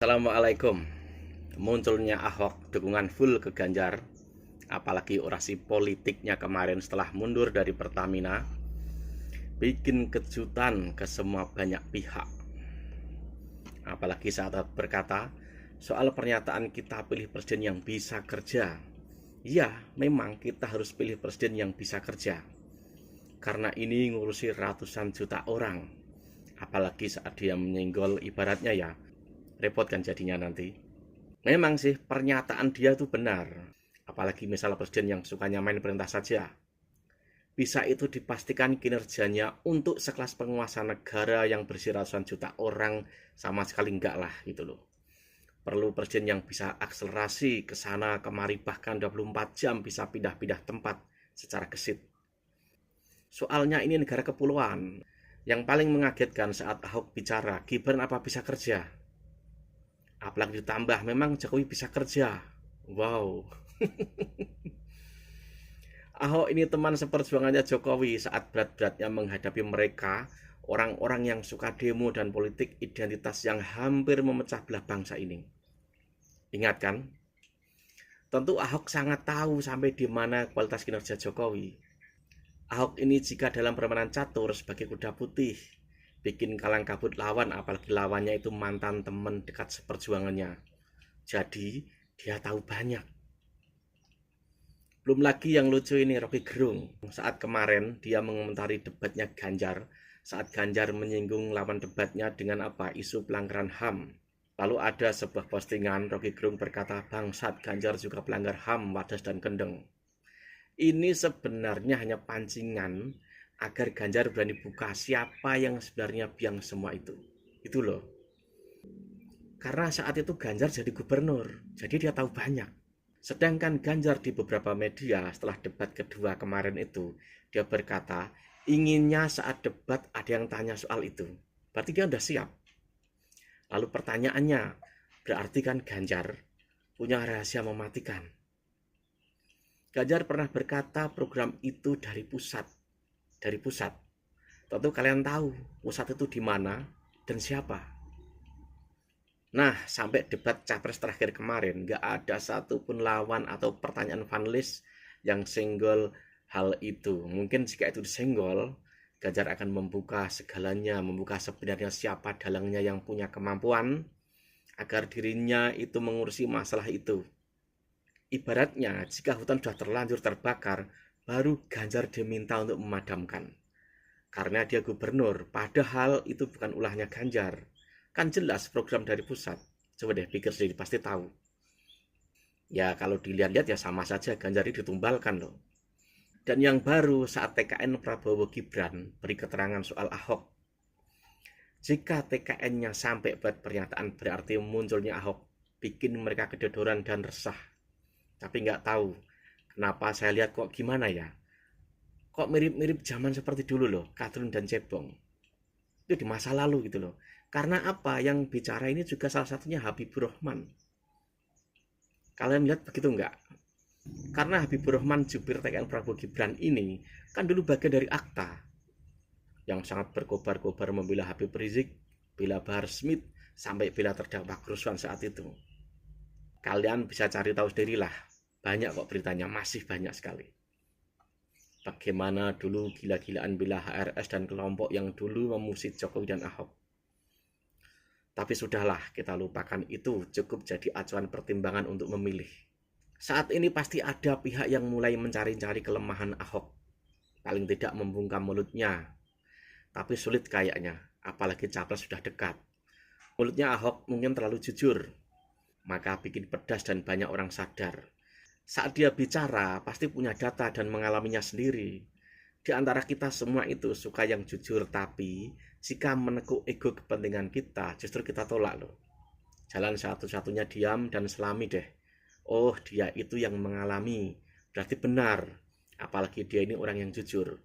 Assalamualaikum. Munculnya Ahok dukungan full ke Ganjar, apalagi orasi politiknya kemarin setelah mundur dari Pertamina, bikin kejutan ke semua banyak pihak. Apalagi saat berkata soal pernyataan kita pilih presiden yang bisa kerja. Ya, memang kita harus pilih presiden yang bisa kerja, karena ini ngurusi ratusan juta orang. Apalagi saat dia menyenggol, ibaratnya ya, repot kan jadinya nanti. Memang sih pernyataan dia itu benar. Apalagi misal presiden yang sukanya main perintah saja. Bisa itu dipastikan kinerjanya untuk sekelas penguasa negara yang bersih ratusan juta orang sama sekali enggak lah gitu loh. Perlu presiden yang bisa akselerasi ke sana kemari, bahkan 24 jam bisa pindah-pindah tempat secara gesit. Soalnya ini negara kepulauan. Yang paling mengagetkan saat Ahok bicara, Gibran apa bisa kerja? Apalagi ditambah memang Jokowi bisa kerja. Wow. Ahok ini teman seperjuangannya Jokowi saat berat-beratnya menghadapi mereka, orang-orang yang suka demo dan politik identitas yang hampir memecah belah bangsa ini. Ingat kan? Tentu Ahok sangat tahu sampai di mana kualitas kinerja Jokowi. Ahok ini jika dalam permainan catur sebagai kuda putih, bikin kalang kabut lawan, apalagi lawannya itu mantan teman dekat seperjuangannya. Jadi dia tahu banyak. Belum lagi yang lucu ini Rocky Gerung. Saat kemarin dia mengomentari debatnya Ganjar, saat Ganjar menyinggung lawan debatnya dengan apa? Isu pelanggaran HAM. Lalu ada sebuah postingan Rocky Gerung berkata, bangsat Ganjar juga pelanggar HAM, wadas dan kendeng. Ini sebenarnya hanya pancingan agar Ganjar berani buka siapa yang sebenarnya biang semua itu. Itu loh. Karena saat itu Ganjar jadi gubernur, jadi dia tahu banyak. Sedangkan Ganjar di beberapa media setelah debat kedua kemarin itu, dia berkata, inginnya saat debat ada yang tanya soal itu. Berarti dia udah siap. Lalu pertanyaannya, berarti kan Ganjar punya rahasia mematikan. Ganjar pernah berkata program itu dari pusat. Dari pusat. Tentu kalian tahu pusat itu di mana dan siapa. Nah, sampai debat capres terakhir kemarin, gak ada satupun lawan atau pertanyaan panelis yang senggol hal itu. Mungkin jika itu disenggol, Ganjar akan membuka segalanya, membuka sebenarnya siapa dalangnya yang punya kemampuan agar dirinya itu mengurusi masalah itu. Ibaratnya, jika hutan sudah terlanjur terbakar, baru Ganjar diminta untuk memadamkan. Karena dia gubernur, padahal itu bukan ulahnya Ganjar. Kan jelas program dari pusat. Coba deh pikir sendiri, pasti tahu. Ya kalau dilihat-lihat ya sama saja, Ganjar ini ditumbalkan loh. Dan yang baru saat TKN Prabowo Gibran beri keterangan soal Ahok. Jika TKN-nya sampai buat pernyataan berarti munculnya Ahok, bikin mereka kedodoran dan resah. Tapi nggak tahu kenapa saya lihat kok gimana ya. Kok mirip-mirip zaman seperti dulu loh, Kadrun dan Cebong. Itu di masa lalu gitu loh. Karena apa? Yang bicara ini juga salah satunya Habibur Rahman. Kalian lihat begitu enggak? Karena Habibur Rahman jubir TKN Prabowo Gibran ini kan dulu bagian dari Akta yang sangat berkobar-kobar membela Habib Rizik, bela Bahar Smith, sampai bela terdakwa kerusuhan saat itu. Kalian bisa cari tahu sendirilah. Banyak kok beritanya, masih banyak sekali. Bagaimana dulu gila-gilaan bela HRS dan kelompok yang dulu memusit Jokowi dan Ahok. Tapi sudahlah, kita lupakan itu, cukup jadi acuan pertimbangan untuk memilih. Saat ini pasti ada pihak yang mulai mencari-cari kelemahan Ahok. Paling tidak membungkam mulutnya. Tapi sulit kayaknya, apalagi capres sudah dekat. Mulutnya Ahok mungkin terlalu jujur, maka bikin pedas dan banyak orang sadar. Saat dia bicara, pasti punya data dan mengalaminya sendiri. Di antara kita semua itu suka yang jujur, tapi jika menekuk ego kepentingan kita, justru kita tolak loh. Jalan satu-satunya diam dan selami deh. Oh, dia itu yang mengalami, berarti benar. Apalagi dia ini orang yang jujur.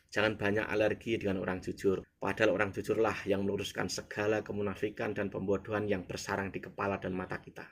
Jangan banyak alergi dengan orang jujur. Padahal orang jujurlah yang meluruskan segala kemunafikan dan pembodohan yang bersarang di kepala dan mata kita.